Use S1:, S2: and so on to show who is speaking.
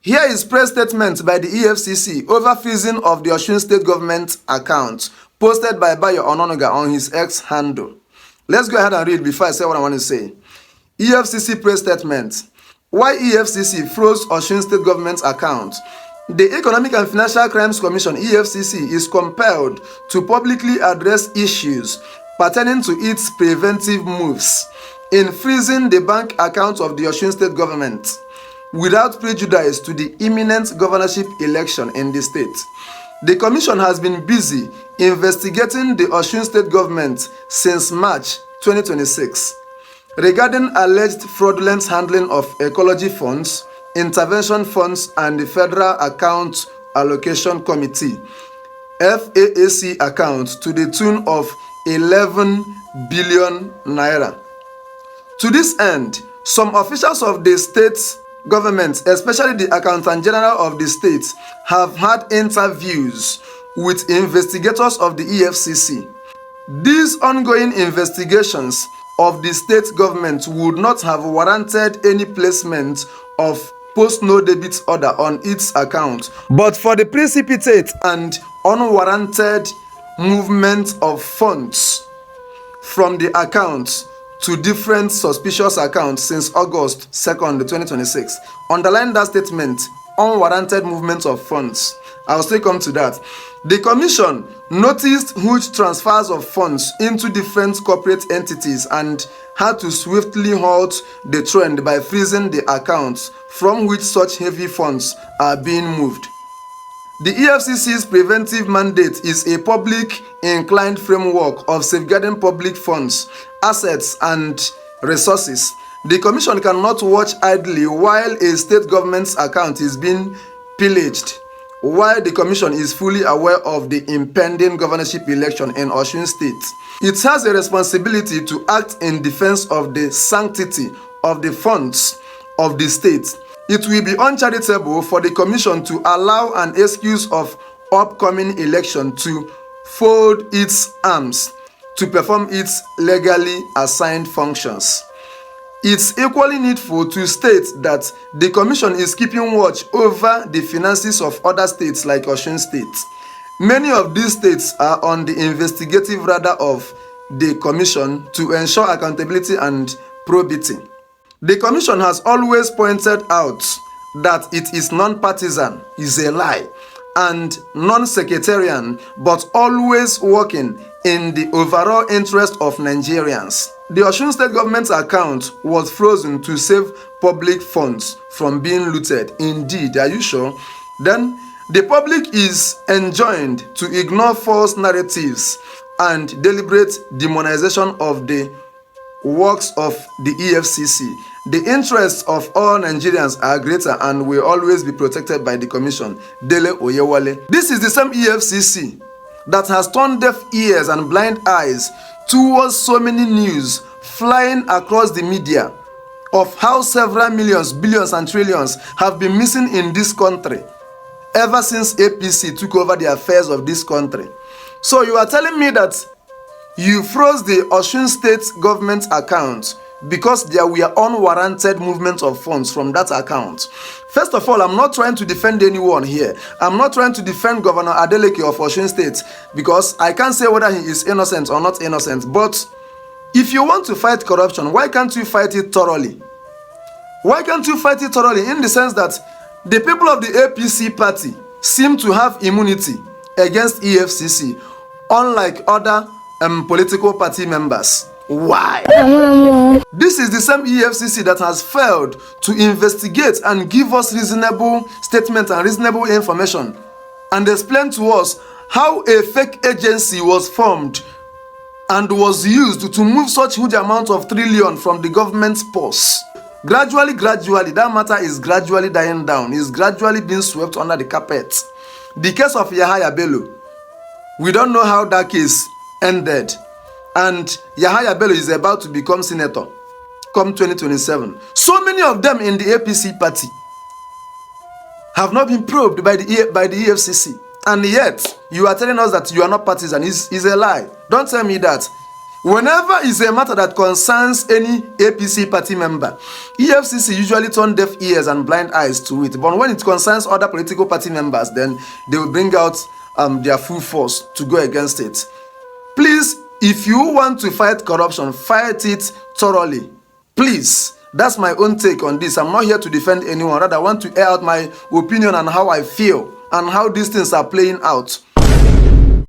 S1: Here is press statement by the Efcc over freezing of the Osun State government account, posted by Bayo Ononuga on his X handle. Let's go ahead and read before I say what I want to say. Efcc press statement. Why Efcc froze Osun State government account? The Economic and Financial Crimes Commission (EFCC) is compelled to publicly address issues pertaining to its preventive moves in freezing the bank accounts of the Osun State government without prejudice to the imminent governorship election in the state. The commission has been busy investigating the Osun State government since March 2026 regarding alleged fraudulent handling of ecology funds, intervention funds, and the Federal Account Allocation Committee (FAAC) account to the tune of 11 billion naira. To this end, some officials of the state government, especially the Accountant General of the state, have had interviews with investigators of the EFCC. These ongoing investigations of the state government would not have warranted any placement of post-no debit order on its account, but for the precipitate and unwarranted movement of funds from the account to different suspicious accounts since August 2nd, 2026. Underline that statement, unwarranted movement of funds. I'll still come to that. The commission noticed huge transfers of funds into different corporate entities and had to swiftly halt the trend by freezing the accounts from which such heavy funds are being moved. The EFCC's preventive mandate is a public-inclined framework of safeguarding public funds, assets, and resources. The Commission cannot watch idly while a state government's account is being pillaged, while the Commission is fully aware of the impending governorship election in Osun State. It has a responsibility to act in defense of the sanctity of the funds of the state. It will be uncharitable for the Commission to allow an excuse of upcoming election to fold its arms to perform its legally assigned functions. It's equally needful to state that the Commission is keeping watch over the finances of other states like Osun State. Many of these states are on the investigative radar of the Commission to ensure accountability and probity. The Commission has always pointed out that it is non-partisan, is a lie, and non-sectarian, but always working in the overall interest of Nigerians. The Osun State government's account was frozen to save public funds from being looted. Indeed, are you sure? Then, the public is enjoined to ignore false narratives and deliberate demonization of the works of the EFCC. The interests of all Nigerians are greater and will always be protected by the Commission. Dele Oyewale. This is the same EFCC that has turned deaf ears and blind eyes towards so many news flying across the media of how several millions, billions, and trillions have been missing in this country ever since APC took over the affairs of this country. So you are telling me that you froze the Osun State government account because there were unwarranted movements of funds from that account. First of all, I'm not trying to defend anyone here. I'm not trying to defend Governor Adeleke of Osun State because I can't say whether he is innocent or not innocent. But if you want to fight corruption, why can't you fight it thoroughly? Why can't you fight it thoroughly in the sense that the people of the APC party seem to have immunity against EFCC, unlike other political party members? Why? This is the same EFCC that has failed to investigate and give us reasonable statements and reasonable information and explain to us how a fake agency was formed and was used to move such huge amount of trillion from the government's purse. Gradually, that matter is gradually dying down, is gradually being swept under the carpet. The case of Yahaya Bello, we don't know how that case ended. And Yahaya Bello is about to become senator come 2027. So many of them in the APC party have not been probed by the EFCC. And yet, you are telling us that you are not partisan. It's a lie. Don't tell me that. Whenever it's a matter that concerns any APC party member, EFCC usually turn deaf ears and blind eyes to it. But when it concerns other political party members, then they will bring out their full force to go against it. Please, if you want to fight corruption, fight it thoroughly. Please, that's my own take on this. I'm not here to defend anyone. Rather, I want to air out my opinion on how I feel and how these things are playing out.